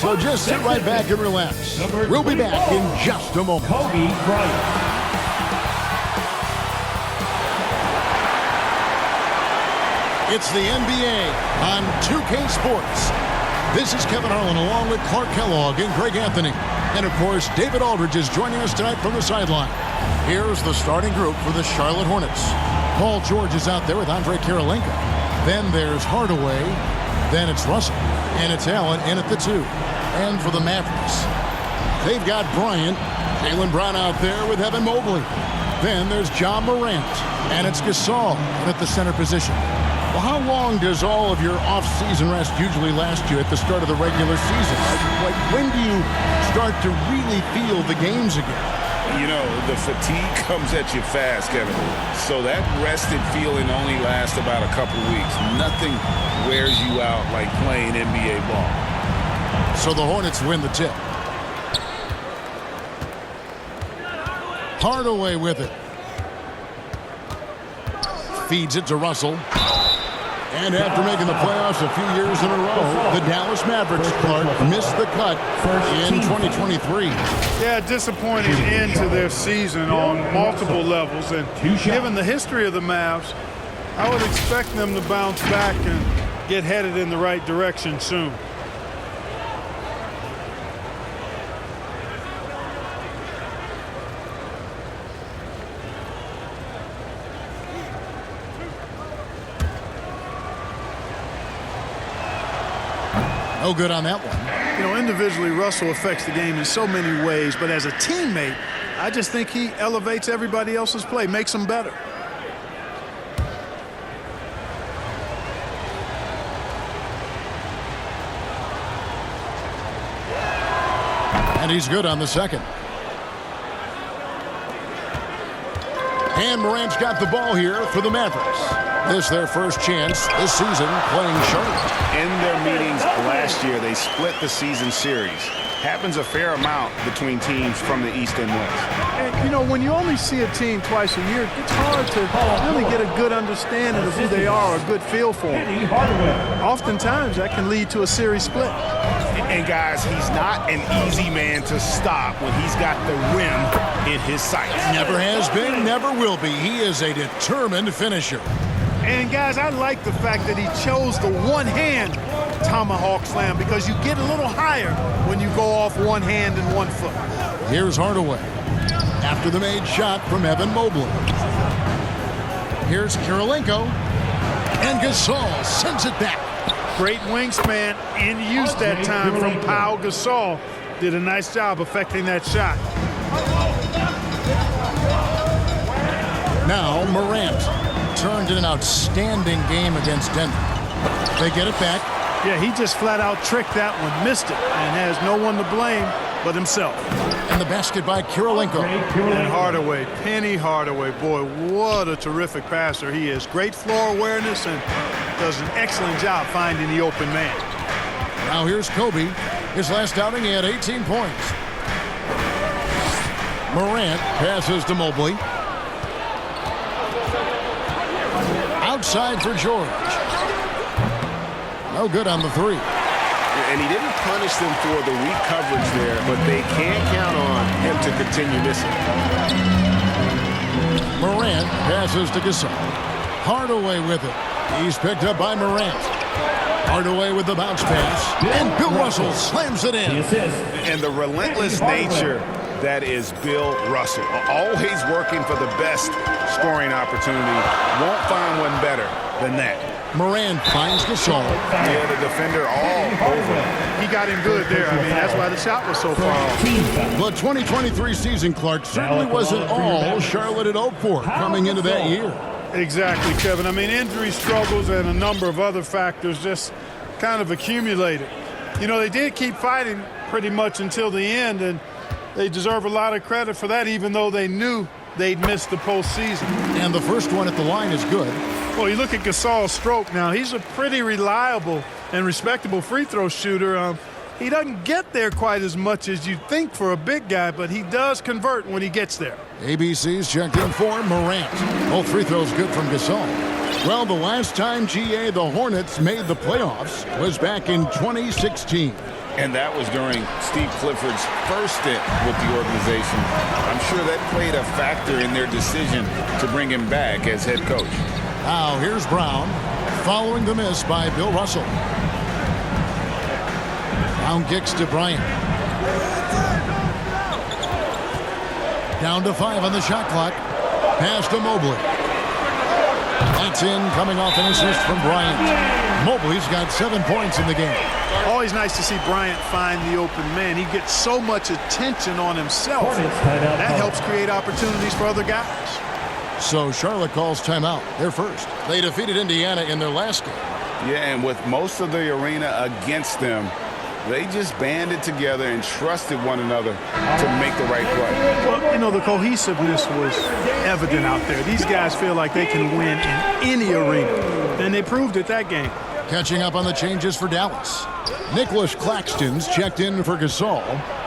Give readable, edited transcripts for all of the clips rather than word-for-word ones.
So just sit right back and relax. We'll be back in just a moment. Kobe Bryant. It's the NBA on 2K Sports. This is Kevin Harlan along with Clark Kellogg and Greg Anthony. And, of course, David Aldridge is joining us tonight from the sideline. Here's the starting group for the Charlotte Hornets. Paul George is out there with Andrei Kirilenko. Then there's Hardaway. Then it's Russell. And it's Allen in at the 2. And for the Mavericks, they've got Bryant, Jaylen Brown out there with Evan Mobley. Then there's John Morant. And it's Gasol at the center position. Well, how long does all of your off-season rest usually last you at the start of the regular season? Like, when do you start to really feel the games again? You know, the fatigue comes at you fast, Kevin. So that rested feeling only lasts about a couple weeks. Nothing wears you out like playing NBA ball. So the Hornets win the tip. Hardaway with it. Feeds it to Russell. And after making the playoffs a few years in a row, the Dallas Mavericks, Clark, missed the cut in 2023. Yeah, disappointing end to their season on multiple levels. And given the history of the Mavs, I would expect them to bounce back and get headed in the right direction soon. No good on that one. You know, individually, Russell affects the game in so many ways, but as a teammate, I just think he elevates everybody else's play, makes them better. And he's good on the second. And Morant's got the ball here for the Mavericks. This their first chance this season playing Charlotte. In their meetings last year, they split the season series. Happens a fair amount between teams from the East and West. And, you know, when you only see a team twice a year, it's hard to really get a good understanding of who they are, a good feel for them. Oftentimes, that can lead to a series split. And, guys, he's not an easy man to stop when he's got the rim in his sights. Never has been, never will be. He is a determined finisher. And, guys, I like the fact that he chose the one-hand tomahawk slam because you get a little higher when you go off one hand and one foot. Here's Hardaway after the made shot from Evan Mobley. Here's Kirilenko. And Gasol sends it back. Great wingspan in use that time from Pau Gasol. Did a nice job affecting that shot. Now Morant turned in an outstanding game against Denver. They get it back. Yeah, he just flat out tricked that one, missed it, and has no one to blame but himself. And the basket by Kirilenko. And Hardaway, Penny Hardaway, boy, what a terrific passer he is. Great floor awareness and does an excellent job finding the open man. Now here's Kobe. His last outing, he had 18 points. Morant passes to Mobley. Outside for George. No good on the three. And he didn't punish them for the weak coverage there, but they can't count on him to continue missing. Morant passes to Gasol. Hardaway with it. He's picked up by Morant. Hardaway with the bounce pass. And Bill Russell slams it in. And the relentless nature that is Bill Russell. Always working for the best scoring opportunity. Won't find one better than that. Morant finds Gasol. Yeah, the defender all over him. He got him good there. I mean, that's why the shot was so far off. The 2023 season, Clark, certainly wasn't all Charlotte had hoped for coming into that year. Exactly, Kevin. I mean, injury struggles and a number of other factors just kind of accumulated. You know, they did keep fighting pretty much until the end, and they deserve a lot of credit for that, even though they knew they'd missed the postseason. And the first one at the line is good. Well, you look at Gasol's stroke now. He's a pretty reliable and respectable free throw shooter. He doesn't get there quite as much as you'd think for a big guy, but he does convert when he gets there. ABC's checked in for Morant. Both free throws good from Gasol. Well, the last time, GA, the Hornets made the playoffs was back in 2016. And that was during Steve Clifford's first stint with the organization. I'm sure that played a factor in their decision to bring him back as head coach. Now here's Brown following the miss by Bill Russell. Brown kicks to Bryant. Down to 5 on the shot clock. Pass to Mobley. That's in, coming off an assist from Bryant. Mobley's got 7 points in the game. Always nice to see Bryant find the open man. He gets so much attention on himself. That helps create opportunities for other guys. So Charlotte calls timeout. They're first. They defeated Indiana in their last game. Yeah, and with most of the arena against them, they just banded together and trusted one another to make the right play. Well, you know, the cohesiveness was evident out there. These guys feel like they can win in any arena, and they proved it that game. Catching up on the changes for Dallas. Nicholas Claxton's checked in for Gasol,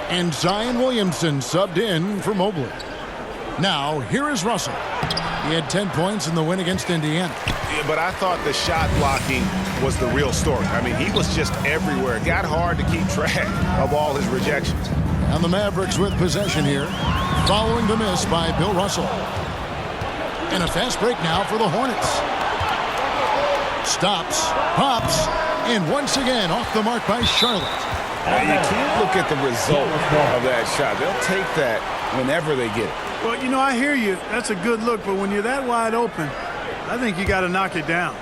and Zion Williamson subbed in for Mobley. Now, here is Russell. He had 10 points in the win against Indiana. Yeah, but I thought the shot blocking was the real story. I mean, he was just everywhere. It got hard to keep track of all his rejections. And the Mavericks with possession here, following the miss by Bill Russell. And a fast break now for the Hornets. Stops, pops, and once again off the mark by Charlotte. Now, you can't look at the result of that shot. They'll take that whenever they get it. Well, you know, I hear you. That's a good look, but when you're that wide open, I think you got to knock it down.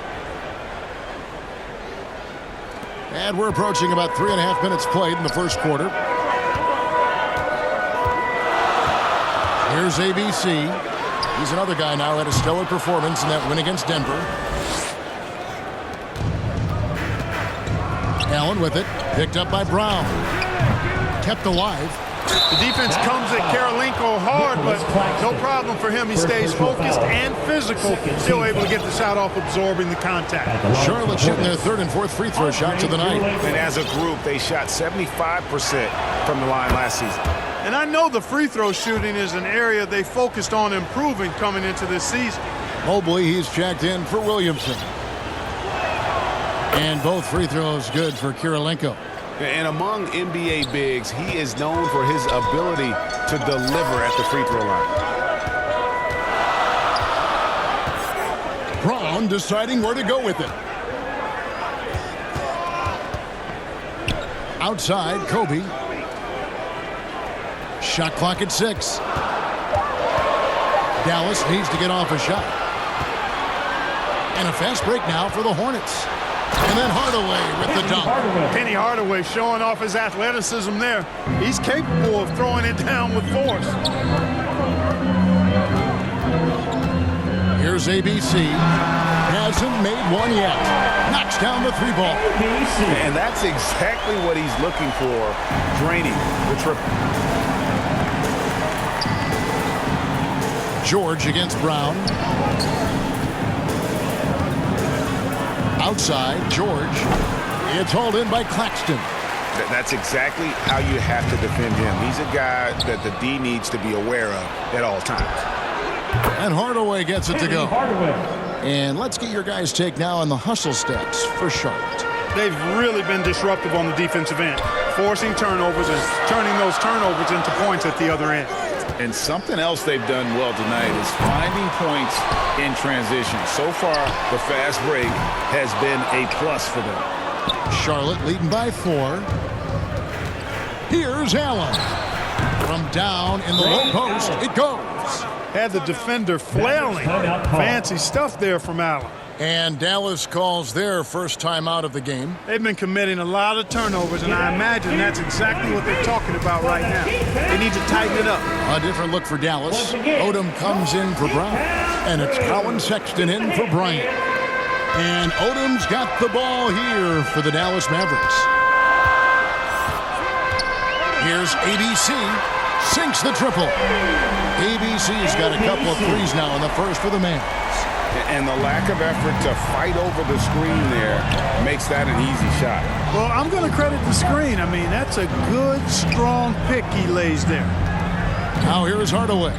And we're approaching about 3.5 minutes played in the first quarter. Here's ABC. He's another guy now who had a stellar performance in that win against Denver. Allen with it. Picked up by Brown. Kept alive. The defense comes at Karolinko hard, but no problem for him. He stays focused and physical, still able to get the shot off, absorbing the contact. Charlotte shooting their third and fourth free throw shots of the night. And as a group, they shot 75% from the line last season. And I know the free throw shooting is an area they focused on improving coming into this season. Mobley, he's checked in for Williamson. And both free throws good for Karolinko. And among NBA bigs, he is known for his ability to deliver at the free throw line. Brown deciding where to go with it. Outside, Kobe. Shot clock at 6. Dallas needs to get off a shot. And a fast break now for the Hornets. And then Hardaway with the dunk. Penny Hardaway showing off his athleticism there. He's capable of throwing it down with force. Here's ABC. Hasn't made one yet. Knocks down the 3-ball. And that's exactly what he's looking for. Draining the triple. George against Brown. Outside, George. It's hauled in by Claxton. That's exactly how you have to defend him. He's a guy that the D needs to be aware of at all times. And Hardaway gets it to go. And let's get your guys' take now on the hustle stats for Charlotte. They've really been disruptive on the defensive end, forcing turnovers and turning those turnovers into points at the other end. And something else they've done well tonight is finding points in transition. So far, the fast break has been a plus for them. Charlotte leading by 4. Here's Allen. From down in the low post, it goes. Had the defender flailing. Fancy stuff there from Allen. And Dallas calls their first time out of the game. They've been committing a lot of turnovers, and I imagine that's exactly what they're talking about right now. They need to tighten it up. A different look for Dallas. Odom comes in for Brown. And it's Colin Sexton in for Bryant. And Odom's got the ball here for the Dallas Mavericks. Here's ABC. Sinks the triple. ABC's got a couple of threes now in the first for the Mavs. And the lack of effort to fight over the screen there makes that an easy shot. Well, I'm going to credit the screen. I mean, that's a good, strong pick he lays there. Now here is Hardaway.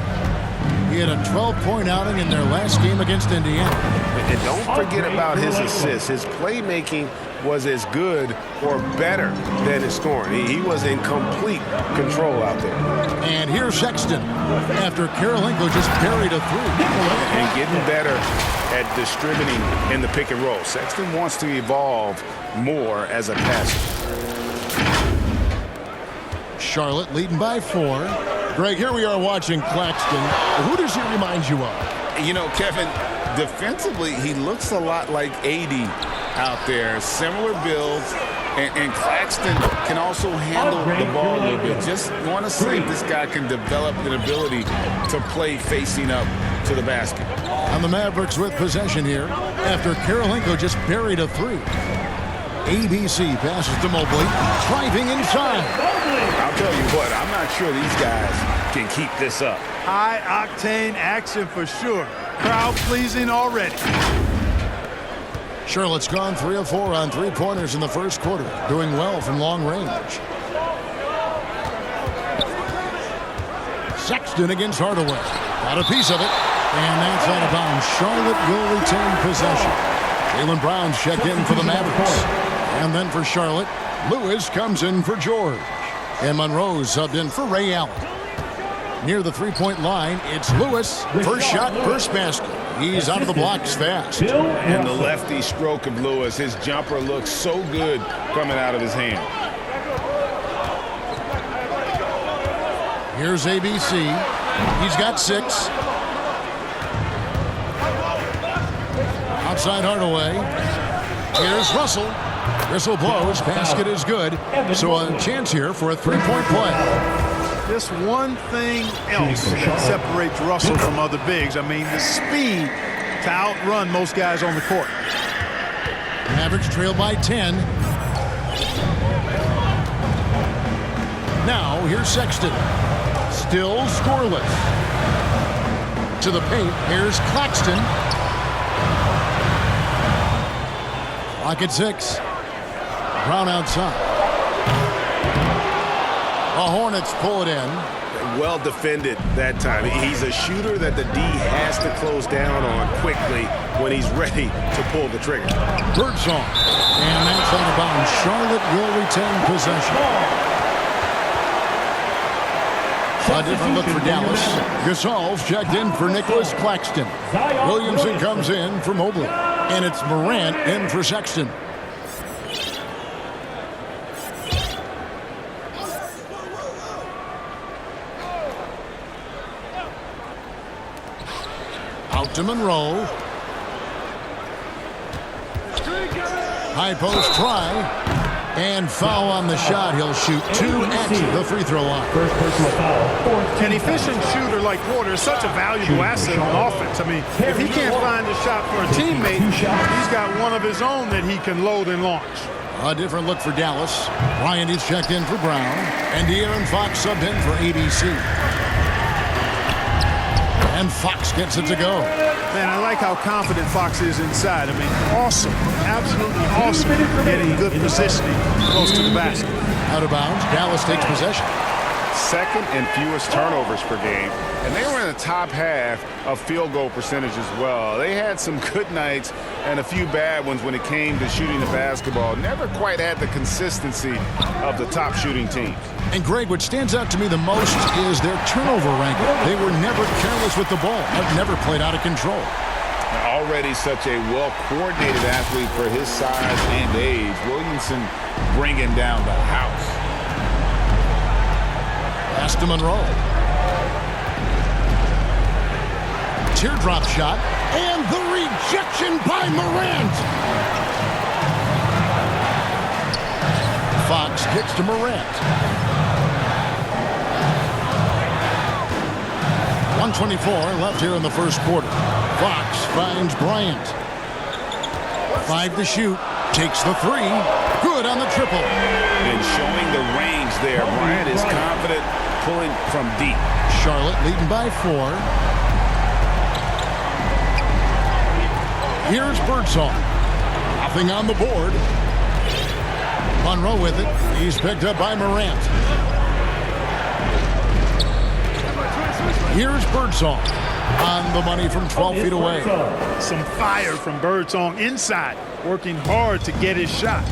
He had a 12-point outing in their last game against Indiana. And don't forget about his assists. His playmaking was as good or better than his scoring. He was in complete control out there. And here's Sexton after Karolinko just buried a three. And getting better at distributing in the pick and roll. Sexton wants to evolve more as a passer. Charlotte leading by 4. Greg, here we are watching Claxton. Who does he remind you of? You know, Kevin, defensively, he looks a lot like AD out there. Similar builds. And Claxton can also handle the ball a little bit. Just want to say this guy can develop an ability to play facing up to the basket. And the Mavericks with possession here after Karolinko just buried a three. ABC passes to Mobley, driving inside. I'll tell you what, I'm not sure these guys can keep this up. High-octane action for sure. Crowd-pleasing already. Charlotte's gone 3 of 4 on three-pointers in the first quarter, doing well from long range. Sexton against Hardaway. Got a piece of it, and that's out of bounds. Charlotte will retain possession. Jaylen Brown's checked in for the Mavericks. And then for Charlotte, Lewis comes in for George. And Monroe's subbed in for Ray Allen. Near the three-point line, it's Lewis. First shot, first basket. He's out of the blocks fast. And the lefty stroke of Lewis, his jumper looks so good coming out of his hand. Here's ABC. He's got 6. Outside Hardaway. Here's Russell. Whistle blows. Basket is good. So a chance here for a three-point play. Just one thing else that separates Russell from other bigs. I mean, the speed to outrun most guys on the court. Mavericks trail by 10. Now here's Sexton. Still scoreless. To the paint. Here's Claxton. Clock at 6. Brown outside. The Hornets pull it in. Well defended that time. He's a shooter that the D has to close down on quickly when he's ready to pull the trigger. Birdsong. And that's out of bounds. Charlotte will retain possession. A different look for Dallas. Gasol's checked in for Nicholas Claxton. Williamson comes in for Mobley. And it's Morant in for Sexton. Out to Monroe. High post try. And foul on the shot. He'll shoot 2 at the free throw line. First personal foul. An efficient shooter like Porter is such a valuable asset on offense. I mean, if he can't find a shot for a teammate, he's got one of his own that he can load and launch. A different look for Dallas. Bryant is checked in for Brown. And De'Aaron Fox subbed in for ABC. And Fox gets it to go. Man, I like how confident Fox is inside. I mean, awesome. Absolutely awesome. Getting good positioning close to the basket. Out of bounds. Dallas takes possession. Second and fewest turnovers per game. And they were in the top half of field goal percentage as well. They had some good nights and a few bad ones when it came to shooting the basketball. Never quite had the consistency of the top shooting teams. And Greg, what stands out to me the most is their turnover ranking. They were never careless with the ball. Never played out of control. Already such a well-coordinated athlete for his size and age. Williamson bringing down the house. Pass to Monroe. Teardrop shot. And the rejection by Morant. Fox kicks to Morant. 1:24 left here in the first quarter. Fox finds Bryant. 5 to shoot. Takes the 3. Good on the triple. And showing the range there. Bryant is confident pulling from deep. Charlotte leading by 4. Here's Birdsong. Nothing on the board. Monroe with it. He's picked up by Morant. Here's Birdsong on the money from 12 feet away. Some fire from Birdsong inside, working hard to get his shot.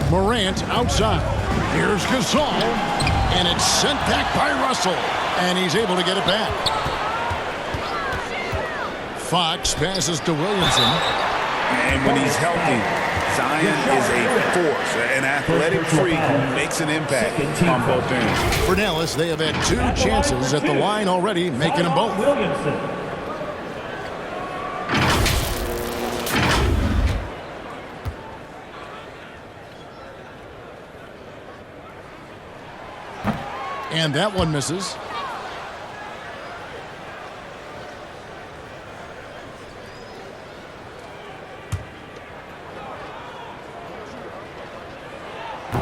Morant outside. Here's Gasol, and it's sent back by Russell, and he's able to get it back. Fox passes to Williamson. And when he's healthy, Zion is a force, an athletic freak who makes an impact on both ends. For Dallas, they have had 2 chances at the line already, making them both. And that one misses.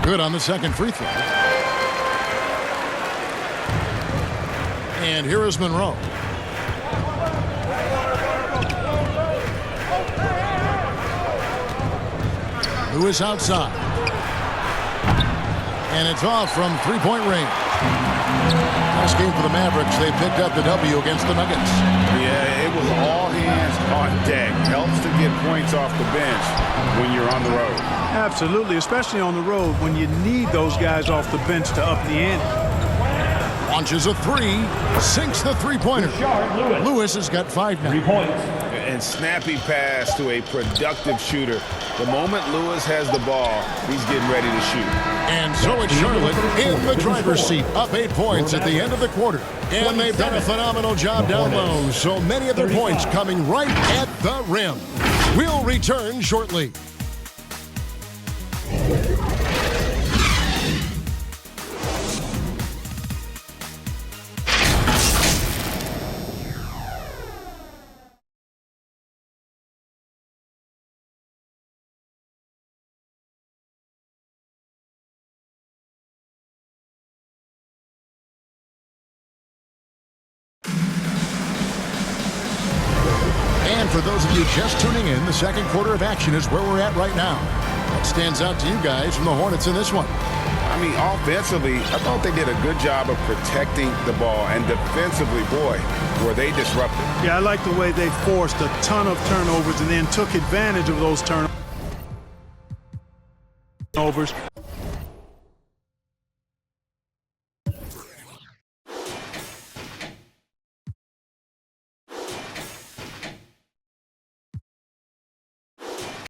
Good on the second free throw. And here is Monroe. Lewis outside. And it's off from three-point range. Last game for the Mavericks, they picked up the W against the Nuggets. Yeah, it was all hands on deck. Helps to get points off the bench when you're on the road. Absolutely, especially on the road when you need those guys off the bench to up the ante. Launches a 3, sinks the three-pointer. Lewis has got 5 now. 3 points. And snappy pass to a productive shooter. The moment Lewis has the ball, he's getting ready to shoot. And so it's Charlotte in the driver's seat, up 8 points at the end of the quarter. And they've done a phenomenal job down low, so many of their points coming right at the rim. We'll return shortly. And for those of you just tuning in, the second quarter of action is where we're at right now. What stands out to you guys from the Hornets in this one? I mean, offensively, I thought they did a good job of protecting the ball. And defensively, boy, were they disruptive. Yeah, I like the way they forced a ton of turnovers and then took advantage of those turnovers